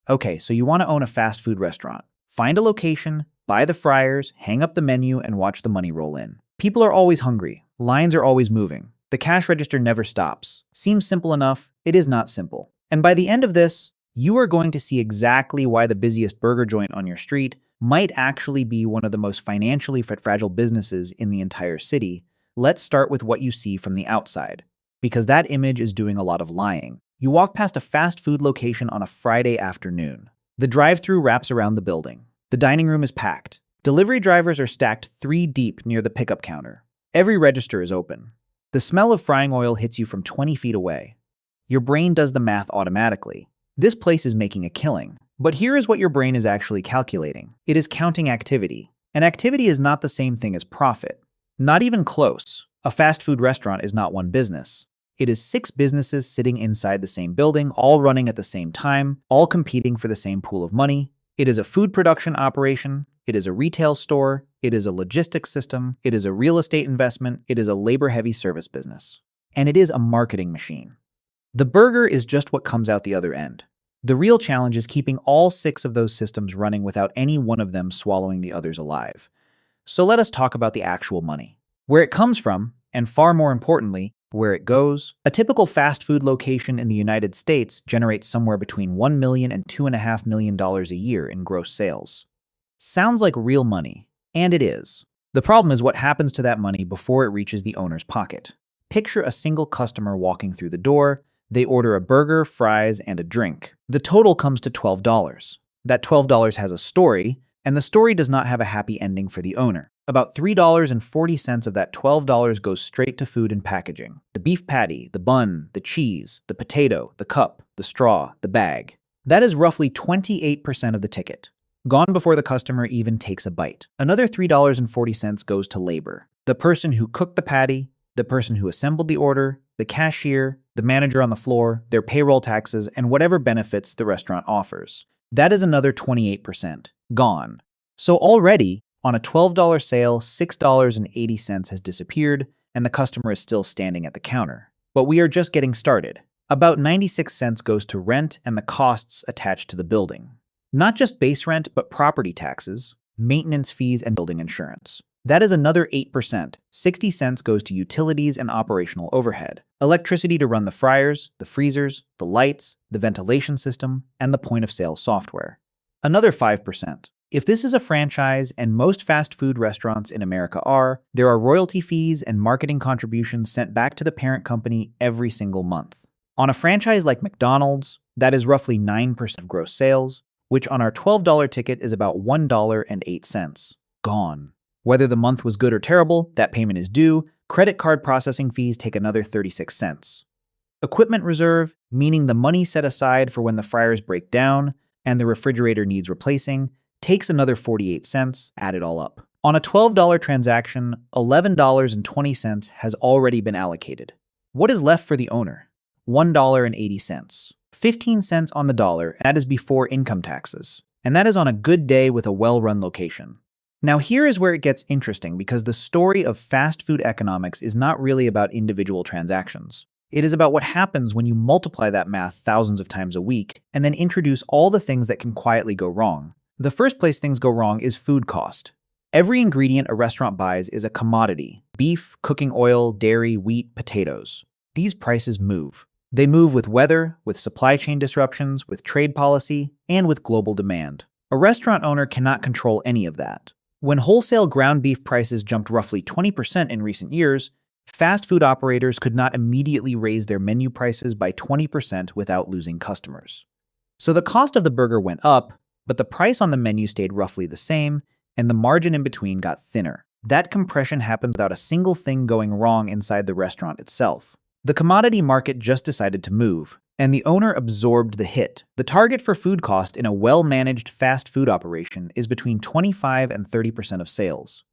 Okay, so you want to own a fast food restaurant. Find a location, buy the fryers, hang up the menu, and watch the money roll in. People are always hungry. Lines are always moving. The cash register never stops. Seems simple enough. It is not simple. And by the end of this, you are going to see exactly why the busiest burger joint on your street might actually be one of the most financially fragile businesses in the entire city. Let's start with what you see from the outside, because that image is doing a lot of lying. You walk past a fast food location on a Friday afternoon. The drive-thru wraps around the building. The dining room is packed. Delivery drivers are stacked 3 deep near the pickup counter. Every register is open. The smell of frying oil hits you from 20 feet away. Your brain does the math automatically. This place is making a killing. But here is what your brain is actually calculating. It is counting activity. And activity is not the same thing as profit. Not even close. A fast food restaurant is not one business. It is 6 businesses sitting inside the same building, all running at the same time, all competing for the same pool of money. It is a food production operation. It is a retail store. It is a logistics system. It is a real estate investment. It is a labor-heavy service business. And it is a marketing machine. The burger is just what comes out the other end. The real challenge is keeping all 6 of those systems running without any one of them swallowing the others alive. So let us talk about the actual money. Where it comes from, and far more importantly, where it goes. A typical fast food location in the United States generates somewhere between $1 million and $2.5 million a year in gross sales. Sounds like real money, and it is. The problem is what happens to that money before it reaches the owner's pocket. Picture a single customer walking through the door. They order a burger, fries, and a drink. The total comes to $12. That $12 has a story, and the story does not have a happy ending for the owner. About $3.40 of that $12 goes straight to food and packaging. The beef patty, the bun, the cheese, the potato, the cup, the straw, the bag. That is roughly 28% of the ticket, gone before the customer even takes a bite. Another $3.40 goes to labor. The person who cooked the patty, the person who assembled the order, the cashier, the manager on the floor, their payroll taxes, and whatever benefits the restaurant offers. That is another 28%, gone. So already, on a $12 sale, $6.80 has disappeared, and the customer is still standing at the counter. But we are just getting started. About 96 cents goes to rent and the costs attached to the building. Not just base rent, but property taxes, maintenance fees, and building insurance. That is another 8%. 60 cents goes to utilities and operational overhead. Electricity to run the fryers, the freezers, the lights, the ventilation system, and the point-of-sale software. Another 5%. If this is a franchise, and most fast food restaurants in America are, there are royalty fees and marketing contributions sent back to the parent company every single month. On a franchise like McDonald's, that is roughly 9% of gross sales, which on our $12 ticket is about $1.08. Gone. Whether the month was good or terrible, that payment is due. Credit card processing fees take another 36 cents. Equipment reserve, meaning the money set aside for when the fryers break down and the refrigerator needs replacing, takes another 48 cents, add it all up. On a $12 transaction, $11.20 has already been allocated. What is left for the owner? $1.80. 15 cents on the dollar, and that is before income taxes. And that is on a good day with a well-run location. Now here is where it gets interesting, because the story of fast food economics is not really about individual transactions. It is about what happens when you multiply that math thousands of times a week and then introduce all the things that can quietly go wrong. The first place things go wrong is food cost. Every ingredient a restaurant buys is a commodity: beef, cooking oil, dairy, wheat, potatoes. These prices move. They move with weather, with supply chain disruptions, with trade policy, and with global demand. A restaurant owner cannot control any of that. When wholesale ground beef prices jumped roughly 20% in recent years, fast food operators could not immediately raise their menu prices by 20% without losing customers. So the cost of the burger went up, but the price on the menu stayed roughly the same, and the margin in between got thinner. That compression happened without a single thing going wrong inside the restaurant itself. The commodity market just decided to move, and the owner absorbed the hit. The target for food cost in a well-managed fast food operation is between 25 and 30% of sales.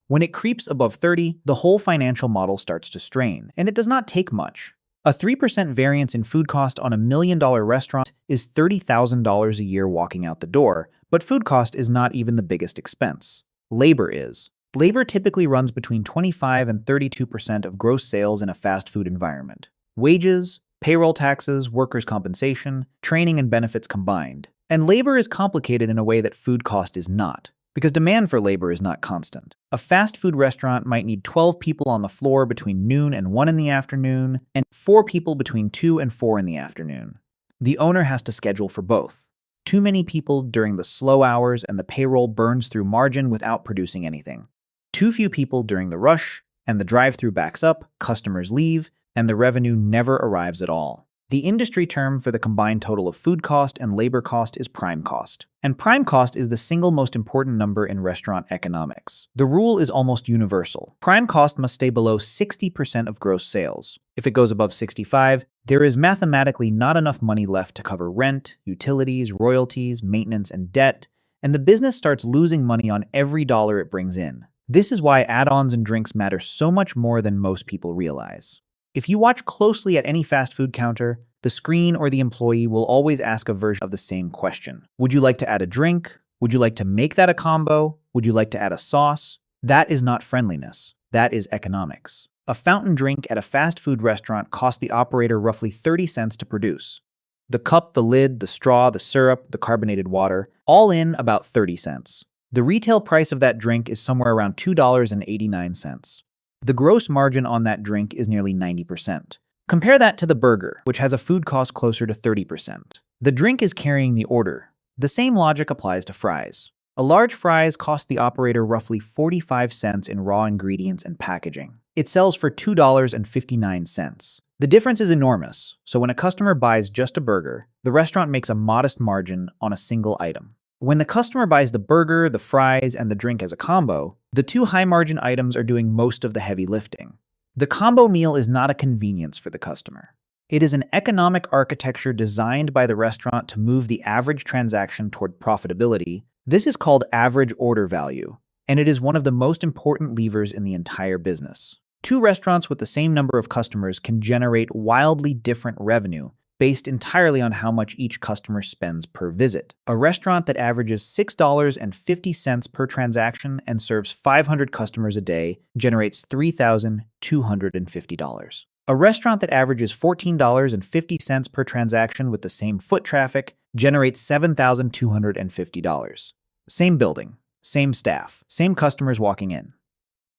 When it creeps above 30, the whole financial model starts to strain, and it does not take much. A 3% variance in food cost on $1 million restaurant is $30,000 a year walking out the door, but food cost is not even the biggest expense. Labor is. Labor typically runs between 25 and 32% of gross sales in a fast food environment. Wages, payroll taxes, workers' compensation, training and benefits combined. And labor is complicated in a way that food cost is not, because demand for labor is not constant. A fast food restaurant might need 12 people on the floor between noon and 1 in the afternoon, and 4 people between 2 and 4 in the afternoon. The owner has to schedule for both. Too many people during the slow hours and the payroll burns through margin without producing anything. Too few people during the rush, and the drive-thru backs up, customers leave, and the revenue never arrives at all. The industry term for the combined total of food cost and labor cost is prime cost. And prime cost is the single most important number in restaurant economics. The rule is almost universal. Prime cost must stay below 60% of gross sales. If it goes above 65, there is mathematically not enough money left to cover rent, utilities, royalties, maintenance, and debt, and the business starts losing money on every dollar it brings in. This is why add-ons and drinks matter so much more than most people realize. If you watch closely at any fast food counter, the screen or the employee will always ask a version of the same question. Would you like to add a drink? Would you like to make that a combo? Would you like to add a sauce? That is not friendliness. That is economics. A fountain drink at a fast food restaurant costs the operator roughly 30 cents to produce. The cup, the lid, the straw, the syrup, the carbonated water, all in about 30 cents. The retail price of that drink is somewhere around $2.89. The gross margin on that drink is nearly 90%. Compare that to the burger, which has a food cost closer to 30%. The drink is carrying the order. The same logic applies to fries. A large fries costs the operator roughly 45 cents in raw ingredients and packaging. It sells for $2.59. The difference is enormous, so when a customer buys just a burger, the restaurant makes a modest margin on a single item. When the customer buys the burger, the fries, and the drink as a combo, the two high-margin items are doing most of the heavy lifting. The combo meal is not a convenience for the customer. It is an economic architecture designed by the restaurant to move the average transaction toward profitability. This is called average order value, and it is one of the most important levers in the entire business. Two restaurants with the same number of customers can generate wildly different revenue based entirely on how much each customer spends per visit. A restaurant that averages $6.50 per transaction and serves 500 customers a day generates $3,250. A restaurant that averages $14.50 per transaction with the same foot traffic generates $7,250. Same building, same staff, same customers walking in.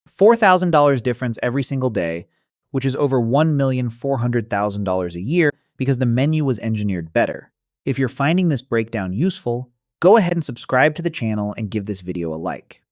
$4,000 difference every single day, which is over $1,400,000 a year, because the menu was engineered better. If you're finding this breakdown useful, go ahead and subscribe to the channel and give this video a like.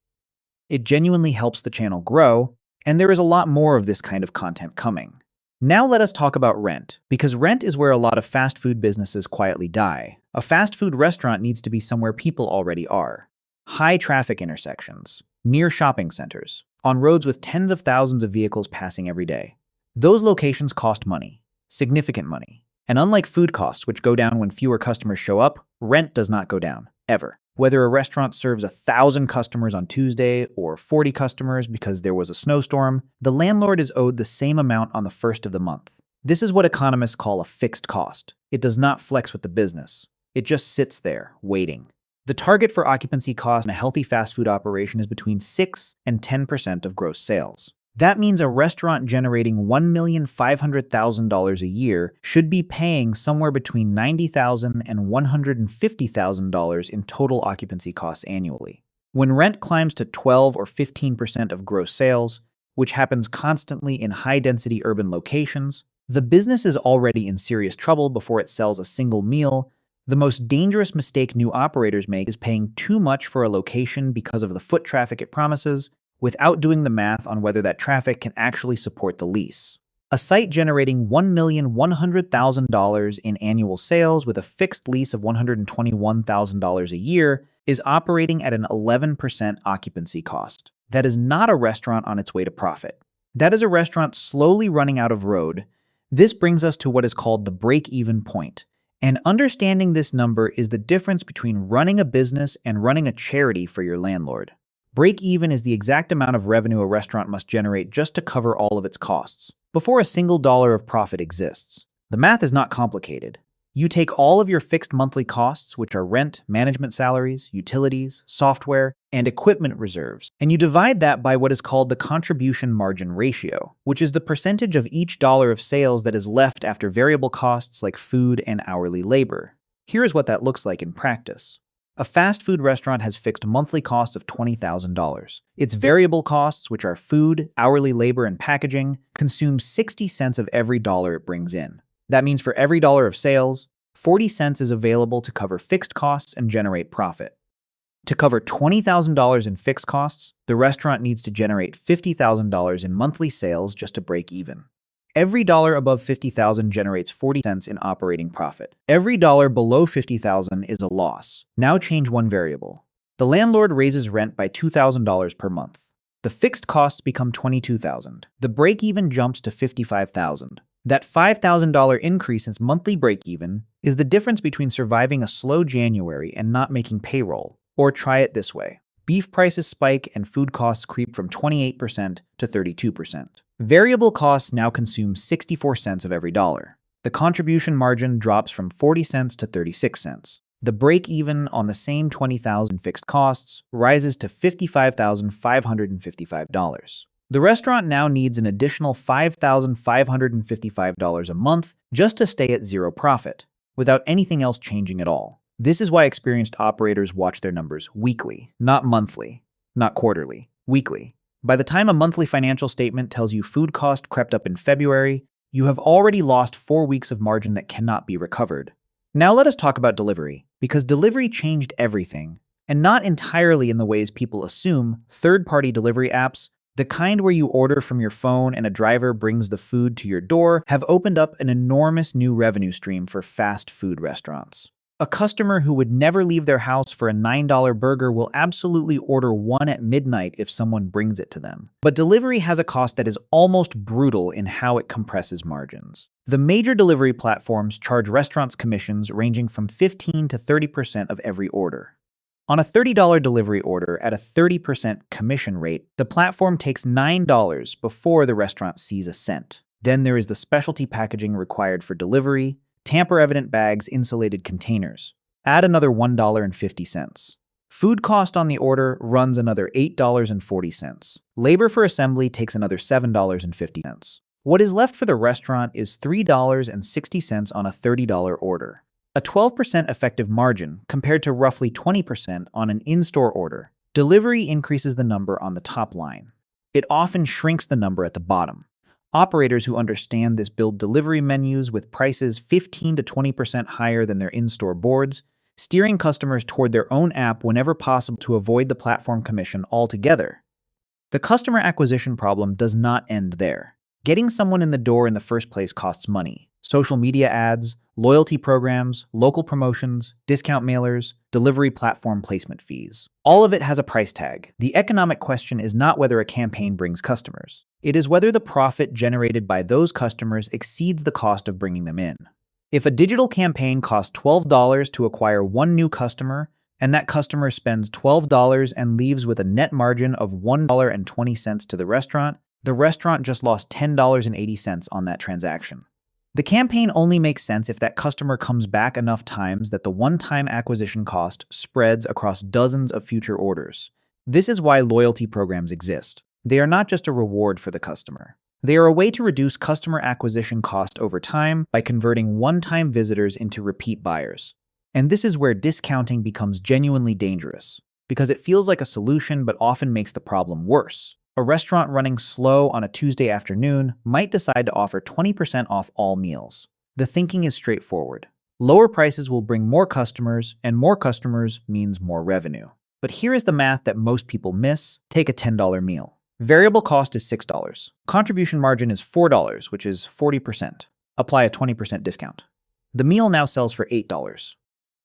It genuinely helps the channel grow, and there is a lot more of this kind of content coming. Now let us talk about rent, because rent is where a lot of fast food businesses quietly die. A fast food restaurant needs to be somewhere people already are. High traffic intersections, near shopping centers, on roads with tens of thousands of vehicles passing every day. Those locations cost money, significant money. And unlike food costs, which go down when fewer customers show up, rent does not go down, ever. Whether a restaurant serves 1,000 customers on Tuesday or 40 customers because there was a snowstorm, the landlord is owed the same amount on the first of the month. This is what economists call a fixed cost. It does not flex with the business. It just sits there, waiting. The target for occupancy cost in a healthy fast food operation is between 6 and 10% of gross sales. That means a restaurant generating $1,500,000 a year should be paying somewhere between $90,000 and $150,000 in total occupancy costs annually. When rent climbs to 12 or 15% of gross sales, which happens constantly in high-density urban locations, the business is already in serious trouble before it sells a single meal. The most dangerous mistake new operators make is paying too much for a location because of the foot traffic it promises, without doing the math on whether that traffic can actually support the lease. A site generating $1,100,000 in annual sales with a fixed lease of $121,000 a year is operating at an 11% occupancy cost. That is not a restaurant on its way to profit. That is a restaurant slowly running out of road. This brings us to what is called the break-even point. And understanding this number is the difference between running a business and running a charity for your landlord. Break-even is the exact amount of revenue a restaurant must generate just to cover all of its costs, before a single dollar of profit exists. The math is not complicated. You take all of your fixed monthly costs, which are rent, management salaries, utilities, software, and equipment reserves, and you divide that by what is called the contribution margin ratio, which is the percentage of each dollar of sales that is left after variable costs like food and hourly labor. Here is what that looks like in practice. A fast food restaurant has fixed monthly costs of $20,000. Its variable costs, which are food, hourly labor, and packaging, consume 60 cents of every dollar it brings in. That means for every dollar of sales, 40 cents is available to cover fixed costs and generate profit. To cover $20,000 in fixed costs, the restaurant needs to generate $50,000 in monthly sales just to break even. Every dollar above $50,000 generates 40 cents in operating profit. Every dollar below $50,000 is a loss. Now change one variable. The landlord raises rent by $2,000 per month. The fixed costs become $22,000. The break-even jumps to $55,000. That $5,000 increase in monthly break-even is the difference between surviving a slow January and not making payroll. Or try it this way. Beef prices spike and food costs creep from 28% to 32%. Variable costs now consume 64 cents of every dollar. The contribution margin drops from 40 cents to 36 cents. The break-even on the same $20,000 fixed costs rises to $55,555. The restaurant now needs an additional $5,555 a month just to stay at zero profit, without anything else changing at all. This is why experienced operators watch their numbers weekly, not monthly, not quarterly, weekly. By the time a monthly financial statement tells you food cost crept up in February, you have already lost 4 weeks of margin that cannot be recovered. Now let us talk about delivery, because delivery changed everything, and not entirely in the ways people assume. Third-party delivery apps, the kind where you order from your phone and a driver brings the food to your door, have opened up an enormous new revenue stream for fast food restaurants. A customer who would never leave their house for a $9 burger will absolutely order one at midnight if someone brings it to them. But delivery has a cost that is almost brutal in how it compresses margins. The major delivery platforms charge restaurants commissions ranging from 15 to 30% of every order. On a $30 delivery order at a 30% commission rate, the platform takes $9 before the restaurant sees a cent. Then there is the specialty packaging required for delivery, tamper-evident bags, insulated containers. Add another $1.50. Food cost on the order runs another $8.40. Labor for assembly takes another $7.50. What is left for the restaurant is $3.60 on a $30 order. A 12% effective margin compared to roughly 20% on an in-store order. Delivery increases the number on the top line. It often shrinks the number at the bottom. Operators who understand this build delivery menus with prices 15 to 20% higher than their in-store boards, steering customers toward their own app whenever possible to avoid the platform commission altogether. The customer acquisition problem does not end there. Getting someone in the door in the first place costs money. Social media ads, loyalty programs, local promotions, discount mailers, delivery platform placement fees. All of it has a price tag. The economic question is not whether a campaign brings customers. It is whether the profit generated by those customers exceeds the cost of bringing them in. If a digital campaign costs $12 to acquire one new customer, and that customer spends $12 and leaves with a net margin of $1.20 to the restaurant just lost $10.80 on that transaction. The campaign only makes sense if that customer comes back enough times that the one-time acquisition cost spreads across dozens of future orders. This is why loyalty programs exist. They are not just a reward for the customer. They are a way to reduce customer acquisition cost over time by converting one-time visitors into repeat buyers. And this is where discounting becomes genuinely dangerous, because it feels like a solution but often makes the problem worse. A restaurant running slow on a Tuesday afternoon might decide to offer 20% off all meals. The thinking is straightforward. Lower prices will bring more customers, and more customers means more revenue. But here is the math that most people miss. Take a $10 meal. Variable cost is $6. Contribution margin is $4, which is 40%. Apply a 20% discount. The meal now sells for $8.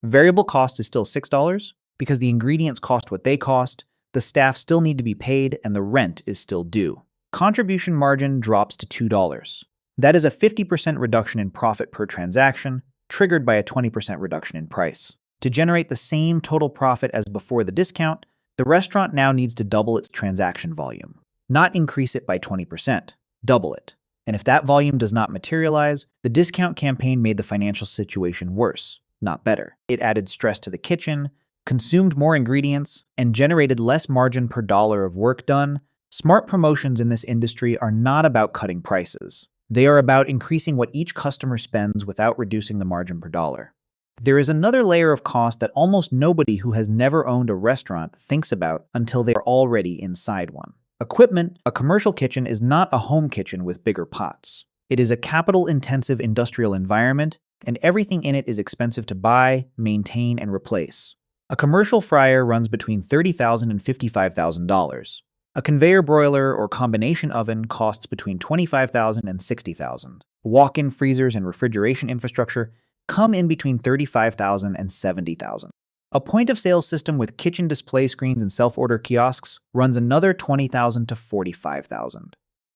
Variable cost is still $6 because the ingredients cost what they cost, the staff still need to be paid, and the rent is still due. Contribution margin drops to $2. That is a 50% reduction in profit per transaction, triggered by a 20% reduction in price. To generate the same total profit as before the discount, the restaurant now needs to double its transaction volume. Not increase it by 20%, double it. And if that volume does not materialize, the discount campaign made the financial situation worse, not better. It added stress to the kitchen, consumed more ingredients, and generated less margin per dollar of work done. Smart promotions in this industry are not about cutting prices. They are about increasing what each customer spends without reducing the margin per dollar. There is another layer of cost that almost nobody who has never owned a restaurant thinks about until they are already inside one. Equipment. A commercial kitchen is not a home kitchen with bigger pots. It is a capital-intensive industrial environment, and everything in it is expensive to buy, maintain, and replace. A commercial fryer runs between $30,000 and $55,000. A conveyor broiler or combination oven costs between $25,000 and $60,000. Walk-in freezers and refrigeration infrastructure come in between $35,000 and $70,000. A point-of-sale system with kitchen display screens and self-order kiosks runs another $20,000 to $45,000.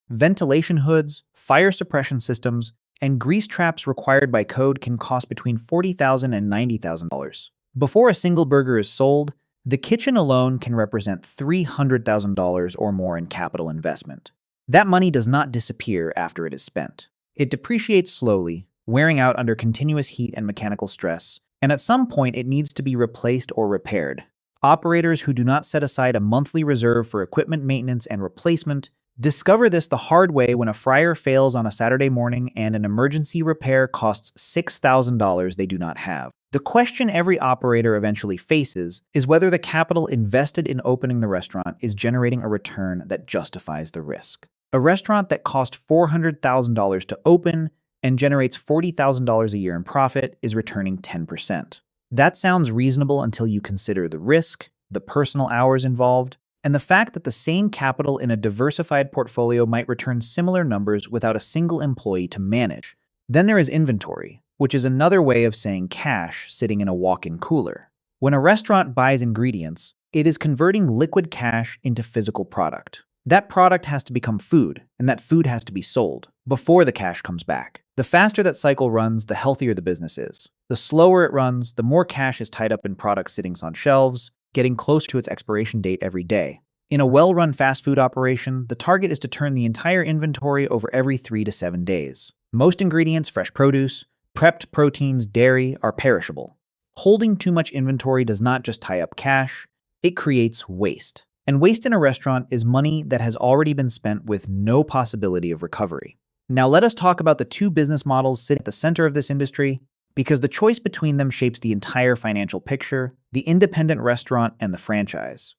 Ventilation hoods, fire suppression systems, and grease traps required by code can cost between $40,000 and $90,000. Before a single burger is sold, the kitchen alone can represent $300,000 or more in capital investment. That money does not disappear after it is spent. It depreciates slowly, wearing out under continuous heat and mechanical stress, and at some point it needs to be replaced or repaired. Operators who do not set aside a monthly reserve for equipment maintenance and replacement discover this the hard way when a fryer fails on a Saturday morning and an emergency repair costs $6,000 they do not have. The question every operator eventually faces is whether the capital invested in opening the restaurant is generating a return that justifies the risk. A restaurant that cost $400,000 to open and generates $40,000 a year in profit is returning 10%. That sounds reasonable until you consider the risk, the personal hours involved, and the fact that the same capital in a diversified portfolio might return similar numbers without a single employee to manage. Then there is inventory, which is another way of saying cash sitting in a walk-in cooler. When a restaurant buys ingredients, it is converting liquid cash into physical product. That product has to become food, and that food has to be sold before the cash comes back. The faster that cycle runs, the healthier the business is. The slower it runs, the more cash is tied up in products sitting on shelves, getting close to its expiration date every day. In a well-run fast food operation, the target is to turn the entire inventory over every 3 to 7 days. Most ingredients, fresh produce, prepped proteins, dairy, are perishable. Holding too much inventory does not just tie up cash, it creates waste. And waste in a restaurant is money that has already been spent with no possibility of recovery. Now let us talk about the two business models sitting at the center of this industry, because the choice between them shapes the entire financial picture: the independent restaurant and the franchise.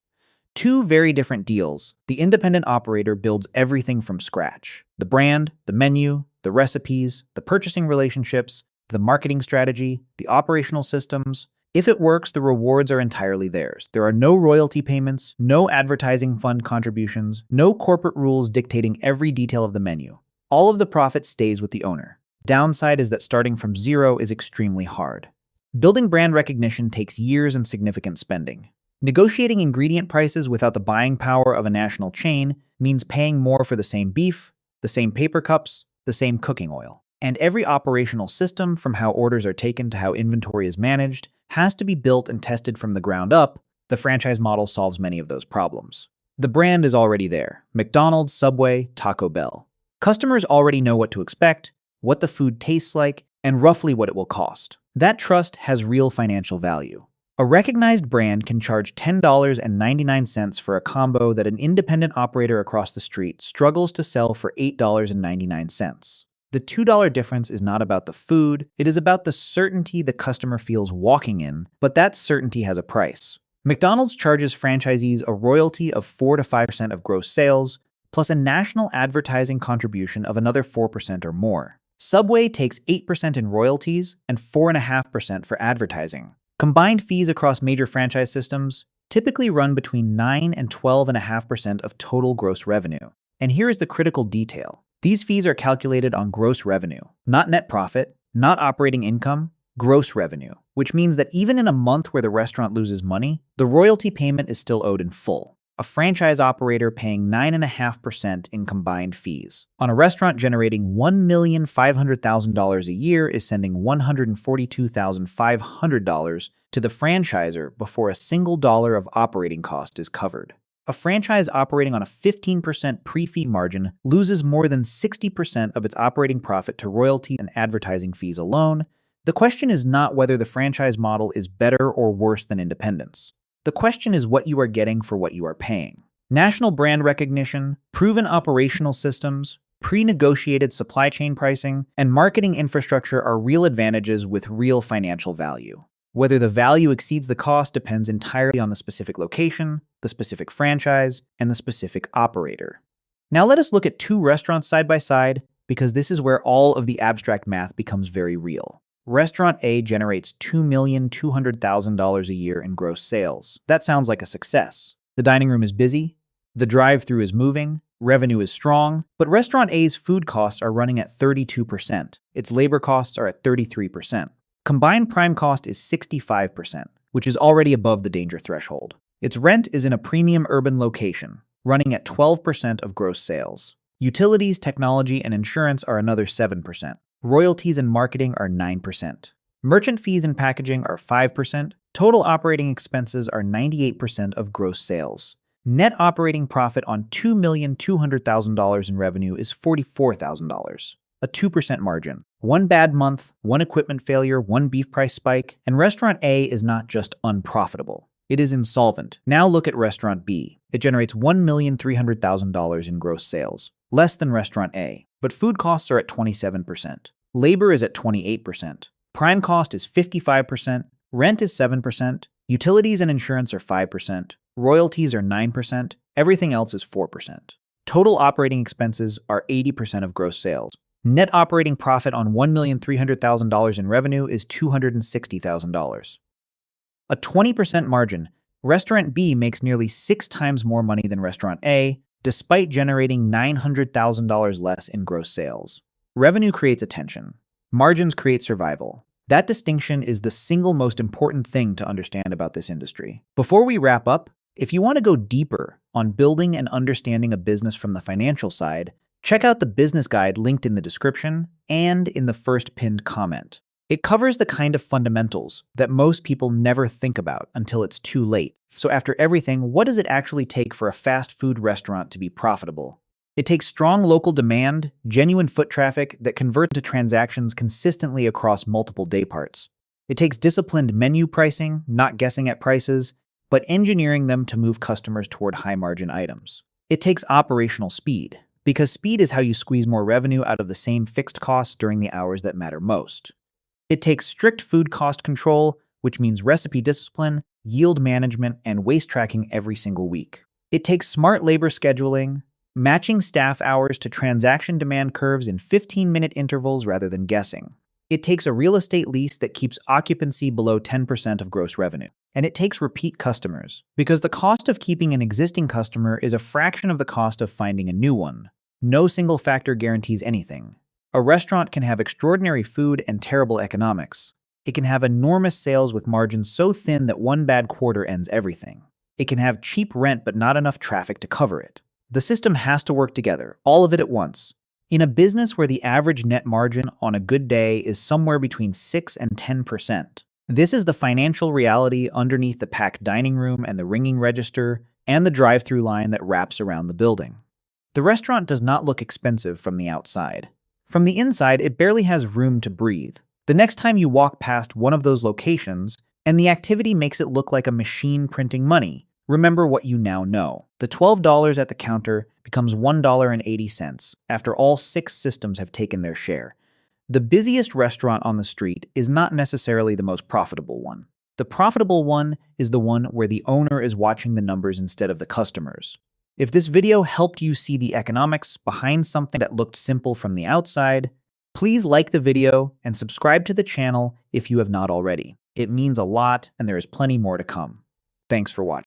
Two very different deals. The independent operator builds everything from scratch: the brand, the menu, the recipes, the purchasing relationships, the marketing strategy, the operational systems. If it works, the rewards are entirely theirs. There are no royalty payments, no advertising fund contributions, no corporate rules dictating every detail of the menu. All of the profit stays with the owner. Downside is that starting from zero is extremely hard. Building brand recognition takes years and significant spending. Negotiating ingredient prices without the buying power of a national chain means paying more for the same beef, the same paper cups, the same cooking oil. And every operational system, from how orders are taken to how inventory is managed, has to be built and tested from the ground up. The franchise model solves many of those problems. The brand is already there: McDonald's, Subway, Taco Bell. Customers already know what to expect, what the food tastes like, and roughly what it will cost. That trust has real financial value. A recognized brand can charge $10.99 for a combo that an independent operator across the street struggles to sell for $8.99. The $2 difference is not about the food, it is about the certainty the customer feels walking in, but that certainty has a price. McDonald's charges franchisees a royalty of 4 to 5% of gross sales, plus a national advertising contribution of another 4% or more. Subway takes 8% in royalties and 4.5% for advertising. Combined fees across major franchise systems typically run between 9 and 12.5% of total gross revenue. And here is the critical detail. These fees are calculated on gross revenue, not net profit, not operating income, gross revenue, which means that even in a month where the restaurant loses money, the royalty payment is still owed in full. A franchise operator paying 9.5% in combined fees on a restaurant generating $1,500,000 a year is sending $142,500 to the franchisor before a single dollar of operating cost is covered. A franchise operating on a 15% pre-fee margin loses more than 60% of its operating profit to royalty and advertising fees alone. The question is not whether the franchise model is better or worse than independence. The question is what you are getting for what you are paying. National brand recognition, proven operational systems, Pre-negotiated supply chain pricing and marketing infrastructure are real advantages with real financial value. Whether the value exceeds the cost depends entirely on the specific location, the specific franchise, and the specific operator. Now let us look at two restaurants side by side, because this is where all of the abstract math becomes very real. Restaurant A generates $2,200,000 a year in gross sales. That sounds like a success. The dining room is busy, the drive-thru is moving, revenue is strong, but Restaurant A's food costs are running at 32%. Its labor costs are at 33%. Combined prime cost is 65%, which is already above the danger threshold. Its rent is in a premium urban location, running at 12% of gross sales. Utilities, technology, and insurance are another 7%. Royalties and marketing are 9%. Merchant fees and packaging are 5%. Total operating expenses are 98% of gross sales. Net operating profit on $2,200,000 in revenue is $44,000, a 2% margin. One bad month, one equipment failure, one beef price spike, and Restaurant A is not just unprofitable. It is insolvent. Now look at Restaurant B. It generates $1,300,000 in gross sales, less than Restaurant A, but food costs are at 27%. Labor is at 28%. Prime cost is 55%. Rent is 7%. Utilities and insurance are 5%. Royalties are 9%. Everything else is 4%. Total operating expenses are 80% of gross sales. Net operating profit on $1,300,000 in revenue is $260,000. A 20% margin, Restaurant B makes nearly 6 times more money than Restaurant A, despite generating $900,000 less in gross sales. Revenue creates attention. Margins create survival. That distinction is the single most important thing to understand about this industry. Before we wrap up, if you want to go deeper on building and understanding a business from the financial side, check out the business guide linked in the description and in the first pinned comment. It covers the kind of fundamentals that most people never think about until it's too late. So after everything, what does it actually take for a fast food restaurant to be profitable? It takes strong local demand, genuine foot traffic that converts to transactions consistently across multiple dayparts. It takes disciplined menu pricing, not guessing at prices, but engineering them to move customers toward high-margin items. It takes operational speed, because speed is how you squeeze more revenue out of the same fixed costs during the hours that matter most. It takes strict food cost control, which means recipe discipline, yield management, and waste tracking every single week. It takes smart labor scheduling, matching staff hours to transaction demand curves in 15-minute intervals rather than guessing. It takes a real estate lease that keeps occupancy below 10% of gross revenue. And it takes repeat customers, because the cost of keeping an existing customer is a fraction of the cost of finding a new one. No single factor guarantees anything. A restaurant can have extraordinary food and terrible economics. It can have enormous sales with margins so thin that one bad quarter ends everything. It can have cheap rent but not enough traffic to cover it. The system has to work together, all of it at once. In a business where the average net margin on a good day is somewhere between 6 and 10%, this is the financial reality underneath the packed dining room and the ringing register and the drive-through line that wraps around the building. The restaurant does not look expensive from the outside. From the inside, it barely has room to breathe. The next time you walk past one of those locations, and the activity makes it look like a machine printing money, remember what you now know. The $12 at the counter becomes $1.80 after all 6 systems have taken their share. The busiest restaurant on the street is not necessarily the most profitable one. The profitable one is the one where the owner is watching the numbers instead of the customers. If this video helped you see the economics behind something that looked simple from the outside, please like the video and subscribe to the channel if you have not already. It means a lot, and there is plenty more to come. Thanks for watching.